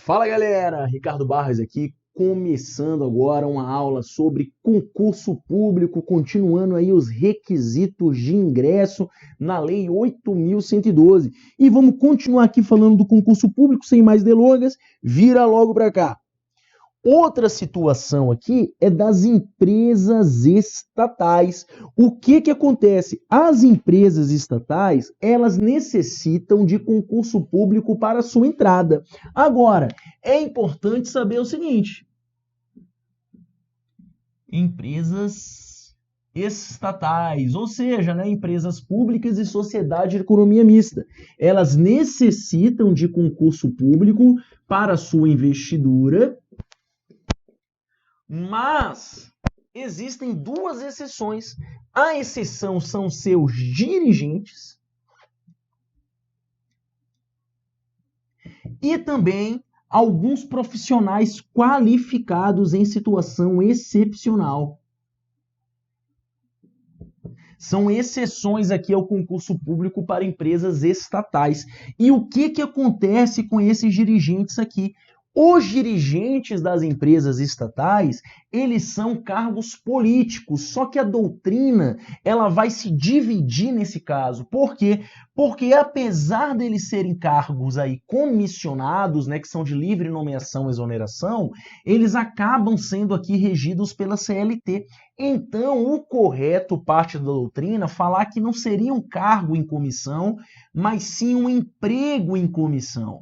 Fala galera, Ricardo Barros aqui, começando agora uma aula sobre concurso público, continuando aí os requisitos de ingresso na Lei 8.112. E vamos continuar aqui falando do concurso público, sem mais delongas, vira logo para cá. Outra situação aqui é das empresas estatais. O que acontece? As empresas estatais, elas necessitam de concurso público para sua entrada. Agora, é importante saber o seguinte: empresas estatais, ou seja, empresas públicas e sociedade de economia mista, elas necessitam de concurso público para sua investidura. Mas existem duas exceções. A exceção são seus dirigentes e também alguns profissionais qualificados em situação excepcional. São exceções aqui ao concurso público para empresas estatais. E o que acontece com esses dirigentes aqui? Os dirigentes das empresas estatais, eles são cargos políticos, só que a doutrina, ela vai se dividir nesse caso. Por quê? Porque apesar deles serem cargos aí comissionados, que são de livre nomeação e exoneração, eles acabam sendo aqui regidos pela CLT. Então, o correto, parte da doutrina, falar que não seria um cargo em comissão, mas sim um emprego em comissão.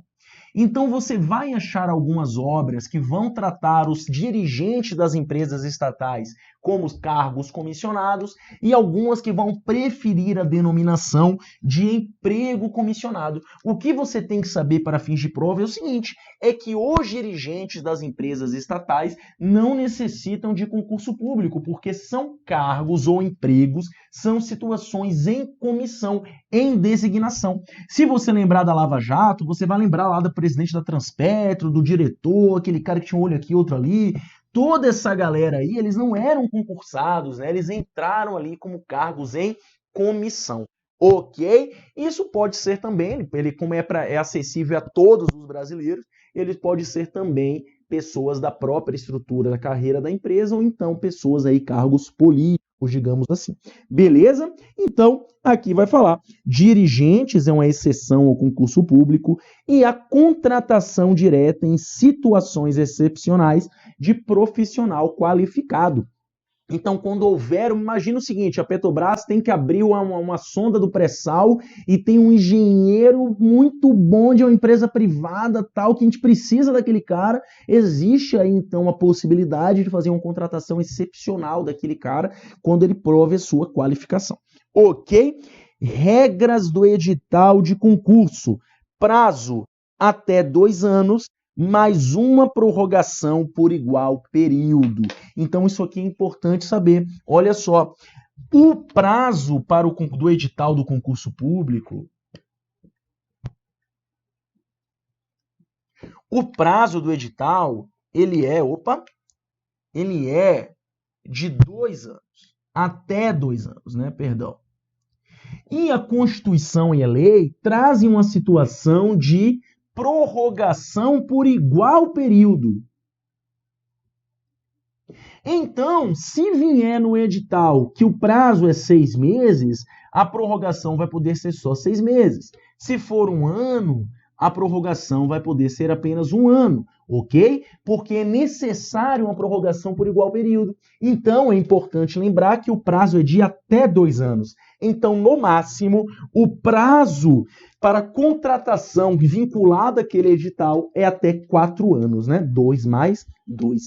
Então você vai achar algumas obras que vão tratar os dirigentes das empresas estatais como os cargos comissionados e algumas que vão preferir a denominação de emprego comissionado. O que você tem que saber para fins de prova é o seguinte, é que os dirigentes das empresas estatais não necessitam de concurso público, porque são cargos ou empregos, são situações em comissão, em designação. Se você lembrar da Lava Jato, você vai lembrar lá do presidente da Transpetro, do diretor, aquele cara que tinha um olho aqui, outro ali. Toda essa galera aí, eles não eram concursados, eles entraram ali como cargos em comissão, ok? Isso pode ser também, ele como é acessível a todos os brasileiros, ele pode ser também pessoas da própria estrutura da carreira da empresa ou então pessoas aí, cargos políticos, digamos assim. Beleza? Então, aqui vai falar, dirigentes é uma exceção ao concurso público e a contratação direta em situações excepcionais de profissional qualificado. Então, quando houver, imagina o seguinte, a Petrobras tem que abrir uma sonda do pré-sal e tem um engenheiro muito bom de uma empresa privada, tal, que a gente precisa daquele cara, existe aí, então, a possibilidade de fazer uma contratação excepcional daquele cara quando ele prove a sua qualificação. Ok? Regras do edital de concurso. Prazo até 2 anos, mais uma prorrogação por igual período. Então, isso aqui é importante saber. Olha só, o prazo do edital do concurso público, o prazo do edital, ele é de 2 anos, até 2 anos, perdão. E a Constituição e a lei trazem uma situação de prorrogação por igual período. Então, se vier no edital que o prazo é 6 meses, a prorrogação vai poder ser só 6 meses. Se for 1 ano, a prorrogação vai poder ser apenas 1 ano, ok? Porque é necessário uma prorrogação por igual período. Então, é importante lembrar que o prazo é de até 2 anos. Então, no máximo, o prazo para contratação vinculada àquele edital é até 4 anos, 2 mais 2.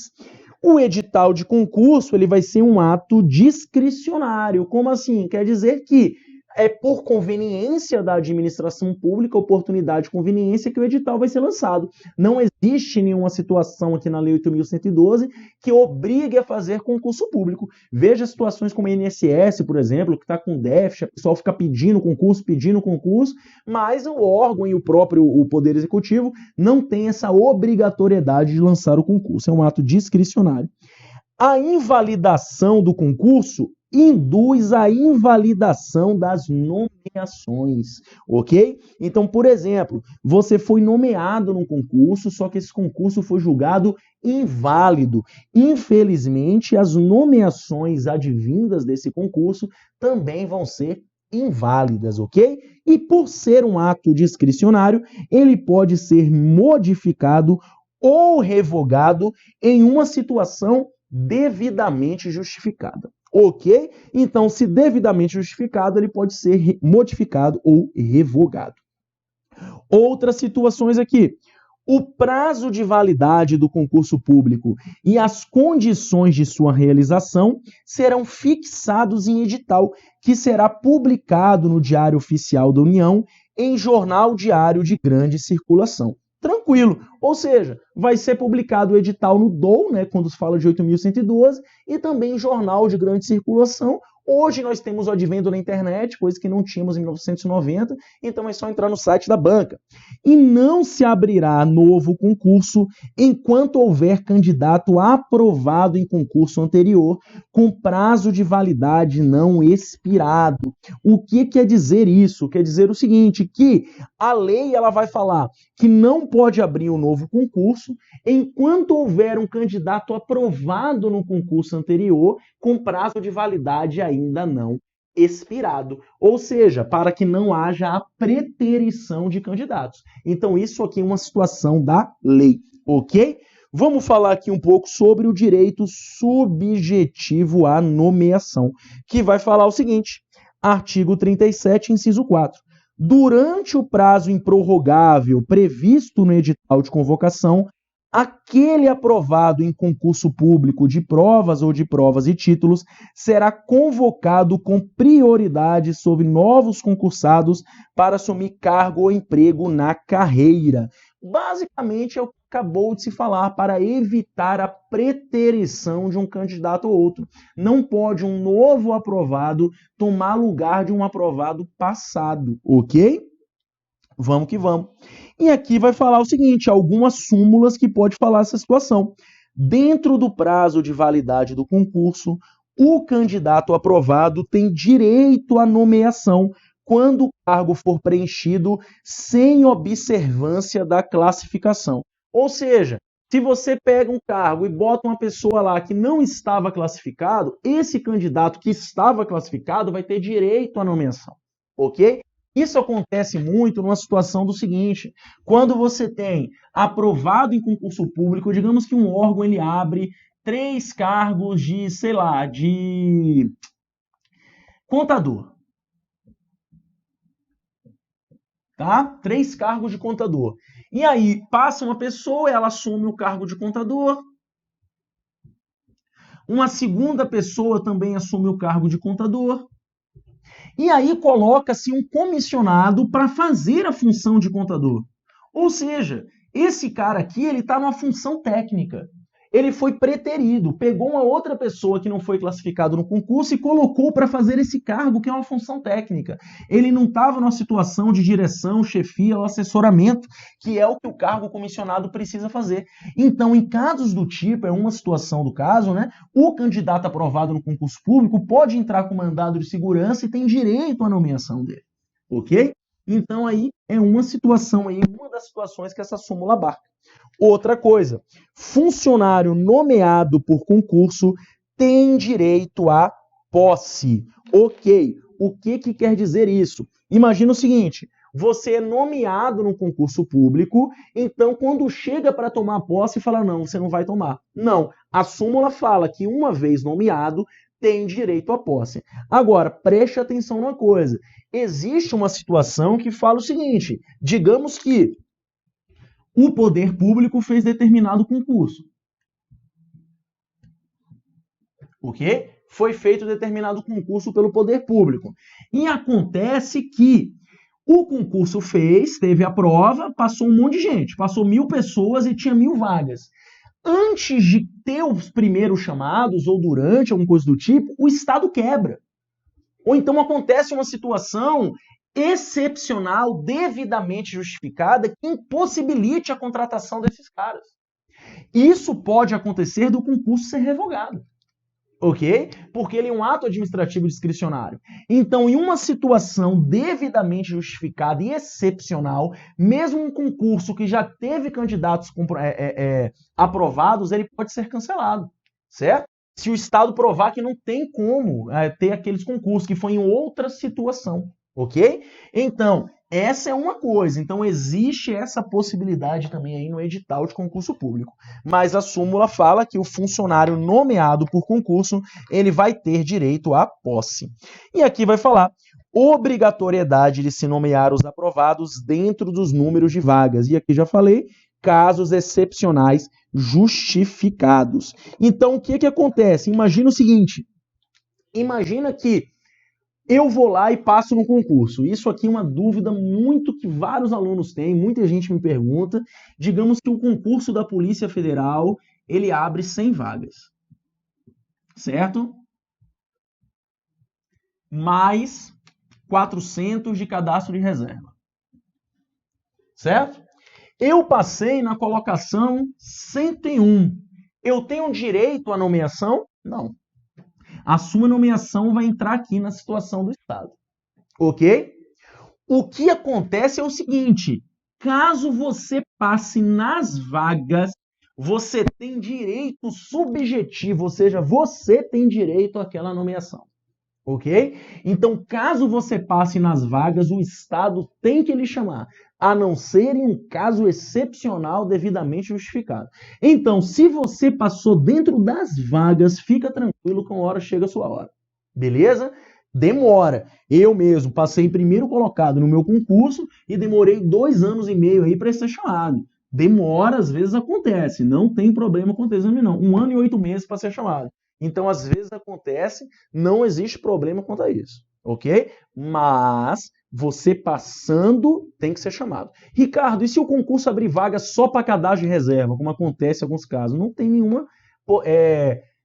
O edital de concurso ele vai ser um ato discricionário. Como assim? Quer dizer que é por conveniência da administração pública, oportunidade de conveniência, que o edital vai ser lançado. Não existe nenhuma situação aqui na Lei 8.112 que obrigue a fazer concurso público. Veja situações como a INSS, por exemplo, que está com déficit, o pessoal fica pedindo concurso, mas o órgão e o Poder Executivo não tem essa obrigatoriedade de lançar o concurso. É um ato discricionário. A invalidação do concurso induz a invalidação das nomeações, ok? Então, por exemplo, você foi nomeado num concurso, só que esse concurso foi julgado inválido. Infelizmente, as nomeações advindas desse concurso também vão ser inválidas, ok? E por ser um ato discricionário, ele pode ser modificado ou revogado em uma situação devidamente justificada. Ok? Então, se devidamente justificado, ele pode ser modificado ou revogado. Outras situações aqui. O prazo de validade do concurso público e as condições de sua realização serão fixados em edital, que será publicado no Diário Oficial da União em jornal diário de grande circulação. Tranquilo, ou seja, vai ser publicado o edital no DOU, né, quando se fala de 8.112, e também em jornal de grande circulação. Hoje nós temos o advento da internet, coisa que não tínhamos em 1990, então é só entrar no site da banca. E não se abrirá novo concurso enquanto houver candidato aprovado em concurso anterior com prazo de validade não expirado. O que quer dizer isso? Quer dizer o seguinte, que a lei ela vai falar que não pode abrir um novo concurso enquanto houver um candidato aprovado no concurso anterior com prazo de validade ainda não expirado, ou seja, para que não haja a preterição de candidatos. Então isso aqui é uma situação da lei, ok? Vamos falar aqui um pouco sobre o direito subjetivo à nomeação, que vai falar o seguinte, artigo 37, inciso 4. Durante o prazo improrrogável previsto no edital de convocação, aquele aprovado em concurso público de provas ou de provas e títulos será convocado com prioridade sobre novos concursados para assumir cargo ou emprego na carreira. Basicamente, é o que acabou de se falar, para evitar a preterição de um candidato ou outro. Não pode um novo aprovado tomar lugar de um aprovado passado, ok? Vamos que vamos. E aqui vai falar o seguinte, algumas súmulas que pode falar essa situação. Dentro do prazo de validade do concurso, o candidato aprovado tem direito à nomeação quando o cargo for preenchido sem observância da classificação. Ou seja, se você pega um cargo e bota uma pessoa lá que não estava classificado, esse candidato que estava classificado vai ter direito à nomeação, ok? Isso acontece muito numa situação do seguinte, quando você tem aprovado em concurso público, digamos que um órgão ele abre 3 cargos de, sei lá, de contador, tá? 3 cargos de contador. E aí passa uma pessoa, ela assume o cargo de contador, uma segunda pessoa também assume o cargo de contador, e aí coloca-se um comissionado para fazer a função de contador. Ou seja, esse cara aqui, ele está numa função técnica. Ele foi preterido, pegou uma outra pessoa que não foi classificada no concurso e colocou para fazer esse cargo, que é uma função técnica. Ele não estava numa situação de direção, chefia ou assessoramento, que é o que o cargo comissionado precisa fazer. Então, em casos do tipo, é uma situação do caso, né? O candidato aprovado no concurso público pode entrar com mandado de segurança e tem direito à nomeação dele. Ok? Então, aí é uma situação aí, uma das situações que essa súmula abarca. Outra coisa, funcionário nomeado por concurso tem direito à posse. Ok, o que quer dizer isso? Imagina o seguinte, você é nomeado no concurso público, então quando chega para tomar posse, fala, não, você não vai tomar. Não, a súmula fala que uma vez nomeado, tem direito à posse. Agora, preste atenção numa coisa, existe uma situação que fala o seguinte, digamos que o poder público fez determinado concurso. Ok? Foi feito determinado concurso pelo poder público. E acontece que o concurso fez, teve a prova, passou um monte de gente, passou 1.000 pessoas e tinha 1.000 vagas. Antes de ter os primeiros chamados, ou durante, alguma coisa do tipo, o Estado quebra. Ou então acontece uma situação excepcional, devidamente justificada, que impossibilite a contratação desses caras. Isso pode acontecer do concurso ser revogado. ok? Porque ele é um ato administrativo discricionário. Então, em uma situação devidamente justificada e excepcional, mesmo um concurso que já teve candidatos aprovados, ele pode ser cancelado, certo? Se o Estado provar que não tem como ter aqueles concursos, que foi em outra situação, ok? Então, essa é uma coisa. Então, existe essa possibilidade também aí no edital de concurso público. Mas a súmula fala que o funcionário nomeado por concurso, ele vai ter direito à posse. E aqui vai falar obrigatoriedade de se nomear os aprovados dentro dos números de vagas. E aqui já falei, casos excepcionais justificados. Então, o que acontece? Imagina o seguinte, imagina que eu vou lá e passo no concurso. Isso aqui é uma dúvida muito que vários alunos têm, muita gente me pergunta. Digamos que o concurso da Polícia Federal, ele abre 100 vagas, certo? Mais 400 de cadastro de reserva, certo? Eu passei na colocação 101. Eu tenho direito à nomeação? Não. A sua nomeação vai entrar aqui na situação do Estado. Ok? O que acontece é o seguinte, caso você passe nas vagas, você tem direito subjetivo, ou seja, você tem direito àquela nomeação. Ok? Então, caso você passe nas vagas, o Estado tem que lhe chamar, a não ser em um caso excepcional devidamente justificado. Então, se você passou dentro das vagas, fica tranquilo que uma hora chega a sua hora. Beleza? Demora. Eu mesmo passei em primeiro colocado no meu concurso e demorei 2 anos e meio aí para ser chamado. Demora, às vezes acontece. Não tem problema com o exame, não. 1 ano e 8 meses para ser chamado. Então, às vezes acontece, não existe problema quanto a isso, ok? Mas você passando tem que ser chamado. Ricardo, e se o concurso abrir vaga só para cadastro de reserva, como acontece em alguns casos? Não tem nenhuma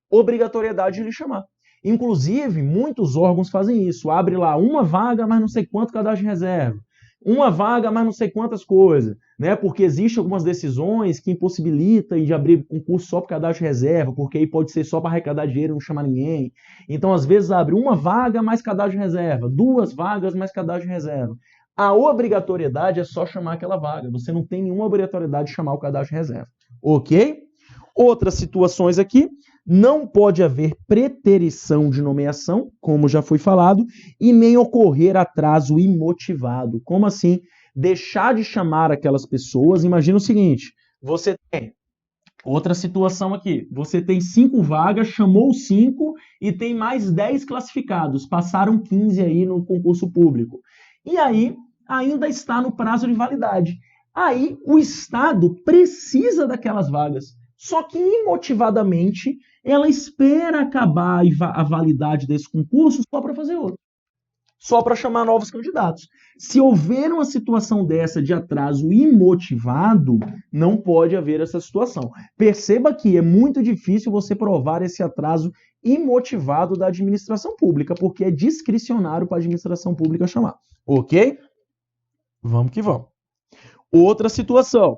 obrigatoriedade de lhe chamar. Inclusive, muitos órgãos fazem isso. Abre lá uma vaga, mas não sei quanto cadastro de reserva. Uma vaga, mas não sei quantas coisas, né? Porque existem algumas decisões que impossibilitam de abrir um curso só para cadastro de reserva, porque aí pode ser só para arrecadar dinheiro e não chamar ninguém. Então, às vezes, abre uma vaga mais cadastro de reserva, 2 vagas mais cadastro de reserva. A obrigatoriedade é só chamar aquela vaga. Você não tem nenhuma obrigatoriedade de chamar o cadastro de reserva. Ok? Outras situações aqui, não pode haver preterição de nomeação, como já foi falado, e nem ocorrer atraso imotivado. Como assim? Deixar de chamar aquelas pessoas. Imagina o seguinte, você tem outra situação aqui, você tem 5 vagas, chamou 5 e tem mais 10 classificados, passaram 15 aí no concurso público. E aí, ainda está no prazo de validade. Aí, o Estado precisa daquelas vagas. Só que, imotivadamente, ela espera acabar a validade desse concurso só para fazer outro. Só para chamar novos candidatos. Se houver uma situação dessa de atraso imotivado, não pode haver essa situação. Perceba que é muito difícil você provar esse atraso imotivado da administração pública, porque é discricionário para a administração pública chamar. Ok? Vamos que vamos. Outra situação.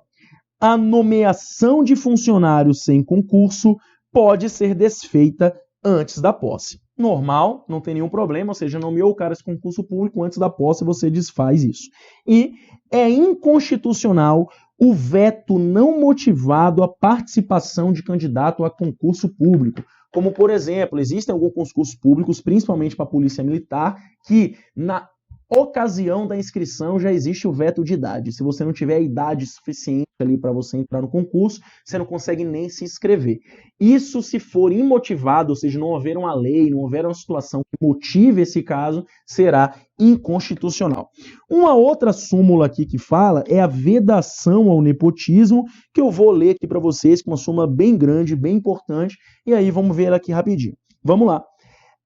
A nomeação de funcionários sem concurso pode ser desfeita antes da posse. Normal, não tem nenhum problema, ou seja, nomeou o cara esse concurso público, antes da posse você desfaz isso. E é inconstitucional o veto não motivado à participação de candidato a concurso público. Como, por exemplo, existem alguns concursos públicos, principalmente para a Polícia Militar, que na ocasião da inscrição já existe o veto de idade. Se você não tiver a idade suficiente ali para você entrar no concurso, você não consegue nem se inscrever. Isso se for imotivado, ou seja, não houver uma lei, não houver uma situação que motive esse caso, será inconstitucional. Uma outra súmula aqui que fala é a vedação ao nepotismo, que eu vou ler aqui para vocês, que é uma súmula bem grande, bem importante, e aí vamos ver ela aqui rapidinho. Vamos lá.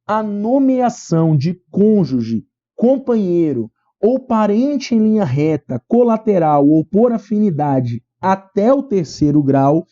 A nomeação de cônjuge, companheiro ou parente em linha reta, colateral ou por afinidade até o 3º grau,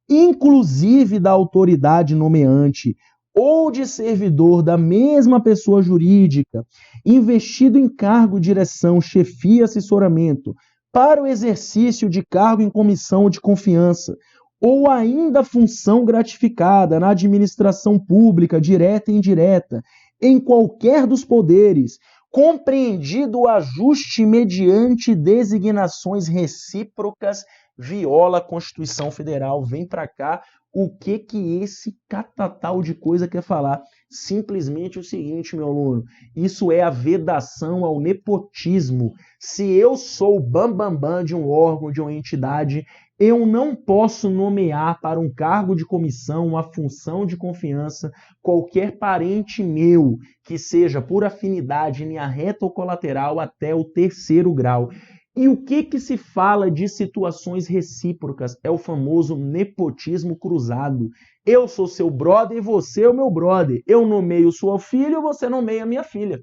inclusive da autoridade nomeante ou de servidor da mesma pessoa jurídica, investido em cargo, direção, chefia, assessoramento, para o exercício de cargo em comissão de confiança ou ainda função gratificada na administração pública, direta e indireta, em qualquer dos poderes, compreendido o ajuste mediante designações recíprocas, viola a Constituição Federal. Vem para cá, o que esse catatal de coisa quer falar? Simplesmente o seguinte, meu aluno, isso é a vedação ao nepotismo. Se eu sou o bambambam de um órgão, de uma entidade, eu não posso nomear para um cargo de comissão, uma função de confiança, qualquer parente meu, que seja por afinidade, linha reta ou colateral, até o 3º grau. E o que se fala de situações recíprocas? É o famoso nepotismo cruzado. Eu sou seu brother e você é o meu brother. Eu nomeio sua filha e você nomeia minha filha.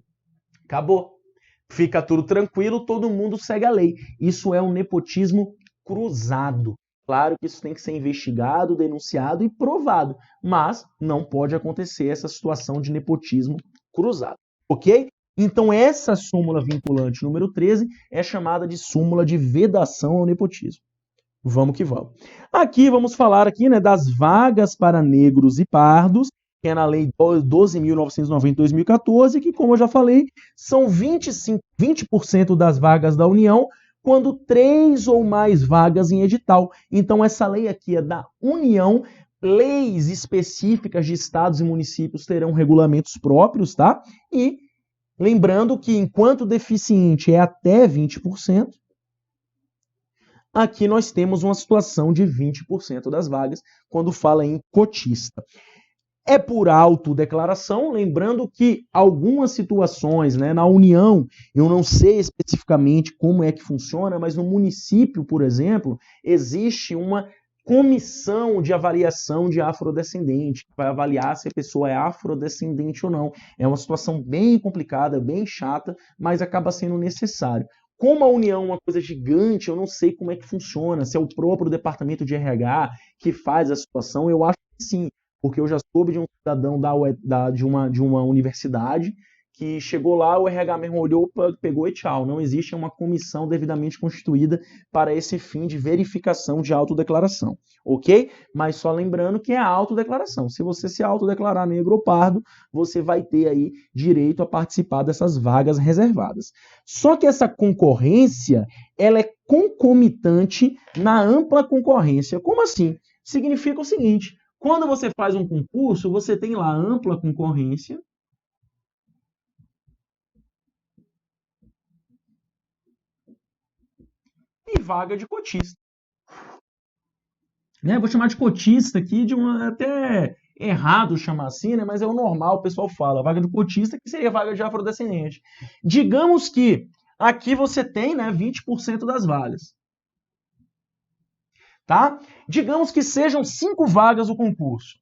Acabou. Fica tudo tranquilo, todo mundo segue a lei. Isso é um nepotismo cruzado. Claro que isso tem que ser investigado, denunciado e provado, mas não pode acontecer essa situação de nepotismo cruzado, ok? Então essa súmula vinculante número 13 é chamada de súmula de vedação ao nepotismo. Vamos que vamos. Aqui vamos falar aqui, né, das vagas para negros e pardos, que é na Lei 12.990 de 2014, que, como eu já falei, são 20% das vagas da União, quando 3 ou mais vagas em edital. Então, essa lei aqui é da União. Leis específicas de estados e municípios terão regulamentos próprios, tá? E lembrando que, enquanto deficiente é até 20%, aqui nós temos uma situação de 20% das vagas quando fala em cotista. É por autodeclaração, lembrando que algumas situações, né, na União, eu não sei especificamente como é que funciona, mas no município, por exemplo, existe uma comissão de avaliação de afrodescendente, que vai avaliar se a pessoa é afrodescendente ou não. É uma situação bem complicada, bem chata, mas acaba sendo necessário. Como a União é uma coisa gigante, eu não sei como é que funciona, se é o próprio departamento de RH que faz a situação, eu acho que sim, porque eu já soube de um cidadão de uma universidade que chegou lá, o RH mesmo olhou, pegou e tchau. Não existe uma comissão devidamente constituída para esse fim de verificação de autodeclaração, ok? Mas só lembrando que é a autodeclaração. Se você se autodeclarar negro ou pardo, você vai ter aí direito a participar dessas vagas reservadas. Só que essa concorrência, ela é concomitante na ampla concorrência. Como assim? Significa o seguinte: quando você faz um concurso, você tem lá ampla concorrência e vaga de cotista. Né? Vou chamar de cotista aqui, até errado chamar assim, né? Mas é o normal, o pessoal fala. Vaga de cotista, que seria vaga de afrodescendente. Digamos que aqui você tem, né, 20% das vagas. Tá? Digamos que sejam 5 vagas o concurso.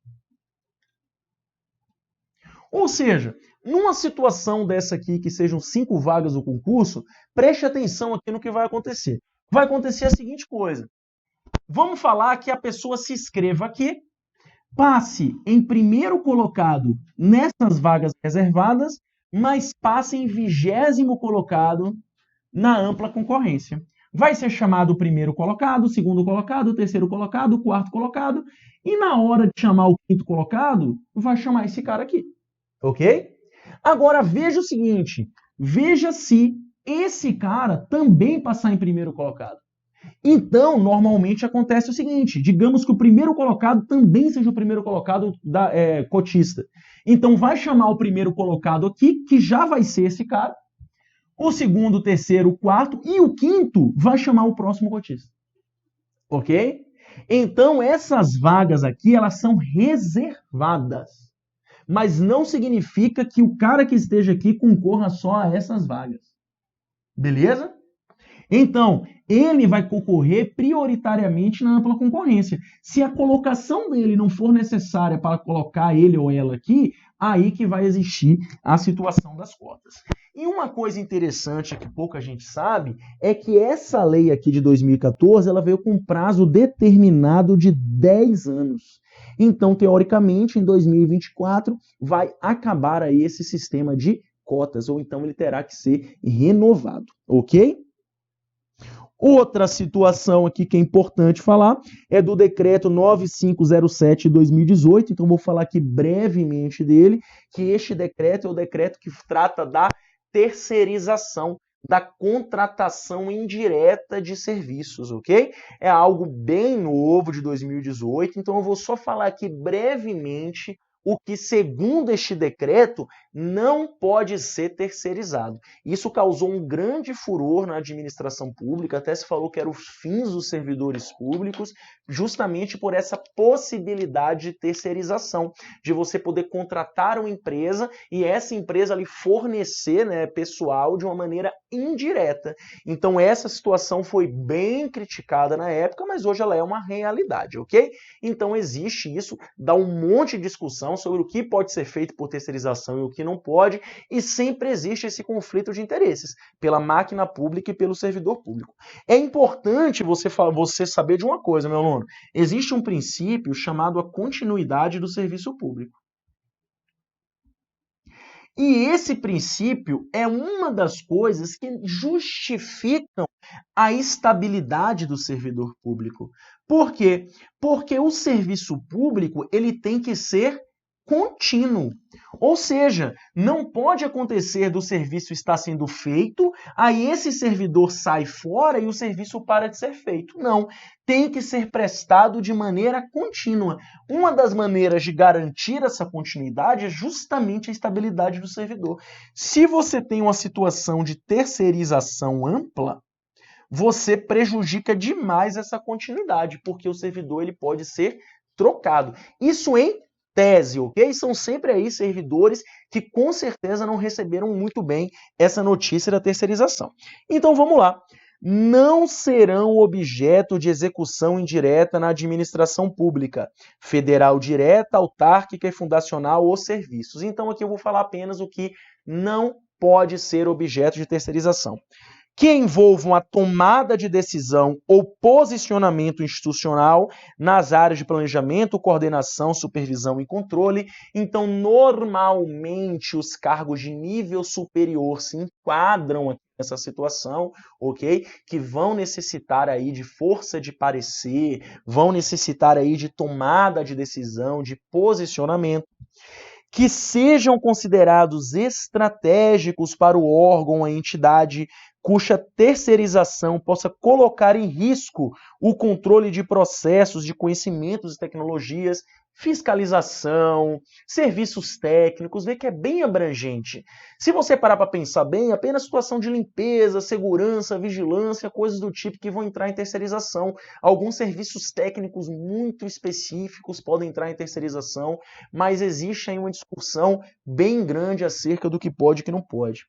Ou seja, numa situação dessa aqui, que sejam 5 vagas o concurso, preste atenção aqui no que vai acontecer. Vai acontecer a seguinte coisa. Vamos falar que a pessoa se inscreva aqui, passe em primeiro colocado nessas vagas reservadas, mas passe em 20º colocado na ampla concorrência. Vai ser chamado o primeiro colocado, o segundo colocado, o terceiro colocado, o quarto colocado, e na hora de chamar o quinto colocado, vai chamar esse cara aqui. Ok? Agora veja o seguinte, veja se esse cara também passar em primeiro colocado. Então, normalmente acontece o seguinte, digamos que o primeiro colocado também seja o primeiro colocado cotista. Então vai chamar o primeiro colocado aqui, que já vai ser esse cara, o segundo, o terceiro, o quarto e o quinto vai chamar o próximo cotista. Ok? Então essas vagas aqui, elas são reservadas. Mas não significa que o cara que esteja aqui concorra só a essas vagas. Beleza? Então, ele vai concorrer prioritariamente na ampla concorrência. Se a colocação dele não for necessária para colocar ele ou ela aqui, aí que vai existir a situação das cotas. E uma coisa interessante que pouca gente sabe é que essa lei aqui de 2014, ela veio com um prazo determinado de 10 anos. Então, teoricamente, em 2024, vai acabar aí esse sistema de cotas, ou então ele terá que ser renovado, ok? Outra situação aqui que é importante falar é do decreto 9507 de 2018, então vou falar aqui brevemente dele, que este decreto é o decreto que trata da terceirização, da contratação indireta de serviços, ok? É algo bem novo de 2018, então eu vou só falar aqui brevemente o que, segundo este decreto, não pode ser terceirizado. Isso causou um grande furor na administração pública, até se falou que eram os fins dos servidores públicos, justamente por essa possibilidade de terceirização, de você poder contratar uma empresa e essa empresa ali fornecer, né, pessoal de uma maneira indireta. Então essa situação foi bem criticada na época, mas hoje ela é uma realidade, ok? Então existe isso, dá um monte de discussão sobre o que pode ser feito por terceirização e o que não pode, e sempre existe esse conflito de interesses pela máquina pública e pelo servidor público. É importante você saber de uma coisa, meu aluno. Existe um princípio chamado a continuidade do serviço público. E esse princípio é uma das coisas que justificam a estabilidade do servidor público. Por quê? Porque o serviço público ele tem que ser contínuo. Ou seja, não pode acontecer do serviço estar sendo feito, aí esse servidor sai fora e o serviço para de ser feito. Não, tem que ser prestado de maneira contínua. Uma das maneiras de garantir essa continuidade é justamente a estabilidade do servidor. Se você tem uma situação de terceirização ampla, você prejudica demais essa continuidade, porque o servidor ele pode ser trocado. Isso em tese, ok? São sempre aí servidores que com certeza não receberam muito bem essa notícia da terceirização. Então vamos lá. Não serão objeto de execução indireta na administração pública, federal direta, autárquica e fundacional ou serviços. Então aqui eu vou falar apenas o que não pode ser objeto de terceirização. Que envolvam a tomada de decisão ou posicionamento institucional nas áreas de planejamento, coordenação, supervisão e controle. Então, normalmente, os cargos de nível superior se enquadram aqui nessa situação, ok? Que vão necessitar aí de força de parecer, vão necessitar aí de tomada de decisão, de posicionamento, que sejam considerados estratégicos para o órgão, a entidade cuja terceirização possa colocar em risco o controle de processos de conhecimentos e tecnologias, fiscalização, serviços técnicos, vê que é bem abrangente. Se você parar para pensar bem, apenas situação de limpeza, segurança, vigilância, coisas do tipo que vão entrar em terceirização. Alguns serviços técnicos muito específicos podem entrar em terceirização, mas existe aí uma discussão bem grande acerca do que pode e que não pode.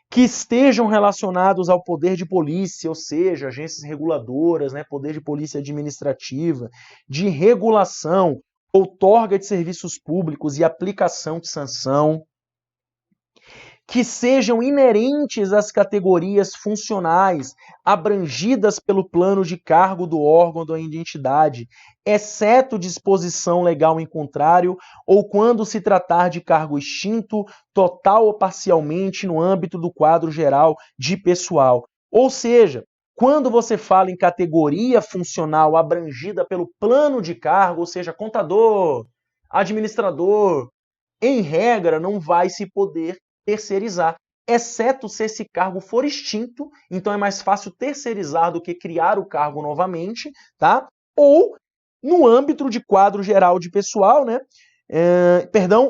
Que estejam relacionados ao poder de polícia, ou seja, agências reguladoras, né, poder de polícia administrativa, de regulação, outorga de serviços públicos e aplicação de sanção, que sejam inerentes às categorias funcionais abrangidas pelo plano de cargo do órgão da entidade, exceto disposição legal em contrário, ou quando se tratar de cargo extinto, total ou parcialmente no âmbito do quadro geral de pessoal. Ou seja, quando você fala em categoria funcional abrangida pelo plano de cargo, ou seja, contador, administrador, em regra, não vai se poder terceirizar, exceto se esse cargo for extinto, então é mais fácil terceirizar do que criar o cargo novamente, tá? Ou no âmbito de quadro geral de pessoal, né?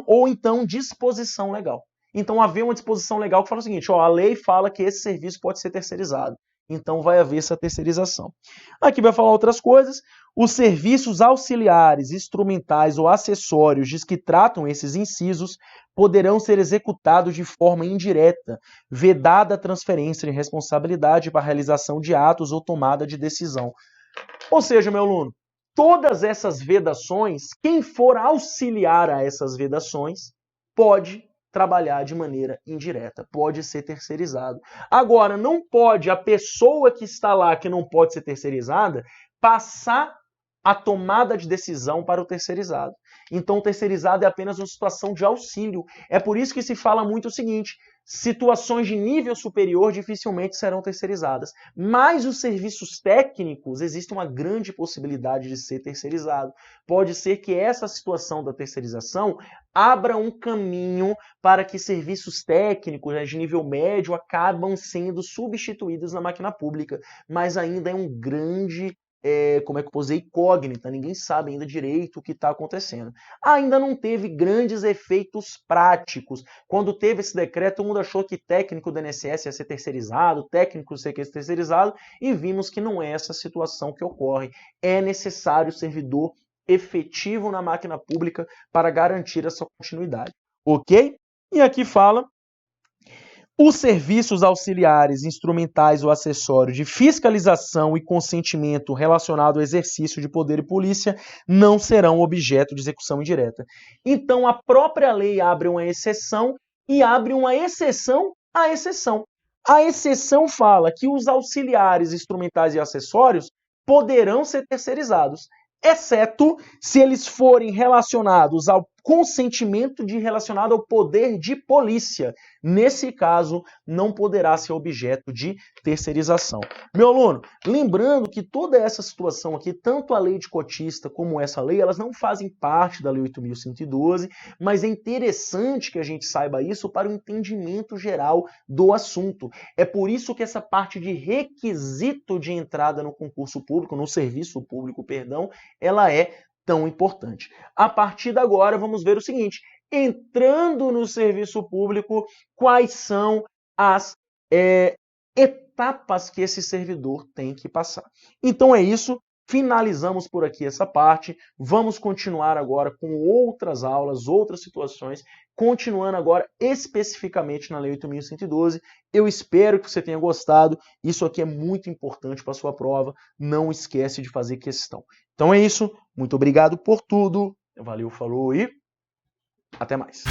Ou então disposição legal. Então haver uma disposição legal que fala o seguinte, ó, a lei fala que esse serviço pode ser terceirizado. Então vai haver essa terceirização. Aqui vai falar outras coisas. Os serviços auxiliares, instrumentais ou acessórios de que tratam esses incisos poderão ser executados de forma indireta, vedada a transferência de responsabilidade para a realização de atos ou tomada de decisão. Ou seja, meu aluno, todas essas vedações, quem for auxiliar a essas vedações, pode trabalhar de maneira indireta, pode ser terceirizado. Agora, não pode a pessoa que está lá, que não pode ser terceirizada, passar a tomada de decisão para o terceirizado. Então, o terceirizado é apenas uma situação de auxílio. É por isso que se fala muito o seguinte, situações de nível superior dificilmente serão terceirizadas. Mas os serviços técnicos, existe uma grande possibilidade de ser terceirizado. Pode ser que essa situação da terceirização abra um caminho para que serviços técnicos, né, de nível médio acabam sendo substituídos na máquina pública. Mas ainda é um grande como é que eu posso dizer, incógnita, ninguém sabe ainda direito o que está acontecendo. Ainda não teve grandes efeitos práticos. Quando teve esse decreto, todo mundo achou que técnico do INSS ia ser terceirizado, técnico ia ser terceirizado, e vimos que não é essa a situação que ocorre. É necessário servidor efetivo na máquina pública para garantir essa continuidade. Ok? E aqui fala: os serviços auxiliares, instrumentais ou acessórios de fiscalização e consentimento relacionado ao exercício de poder e polícia não serão objeto de execução indireta. Então, a própria lei abre uma exceção e abre uma exceção à exceção. A exceção fala que os auxiliares, instrumentais e acessórios poderão ser terceirizados, exceto se eles forem relacionados ao consentimento relacionado ao poder de polícia. Nesse caso, não poderá ser objeto de terceirização. Meu aluno, lembrando que toda essa situação aqui, tanto a lei de cotista como essa lei, elas não fazem parte da Lei 8.112, mas é interessante que a gente saiba isso para o entendimento geral do assunto. É por isso que essa parte de requisito de entrada no concurso público, no serviço público, perdão, ela é tão importante. A partir de agora, vamos ver o seguinte: entrando no serviço público, quais são as etapas que esse servidor tem que passar. Então é isso, finalizamos por aqui essa parte, vamos continuar agora com outras aulas, outras situações, continuando agora especificamente na Lei 8.112. Eu espero que você tenha gostado, isso aqui é muito importante para a sua prova, não esquece de fazer questão. Então é isso, muito obrigado por tudo, valeu, falou e até mais.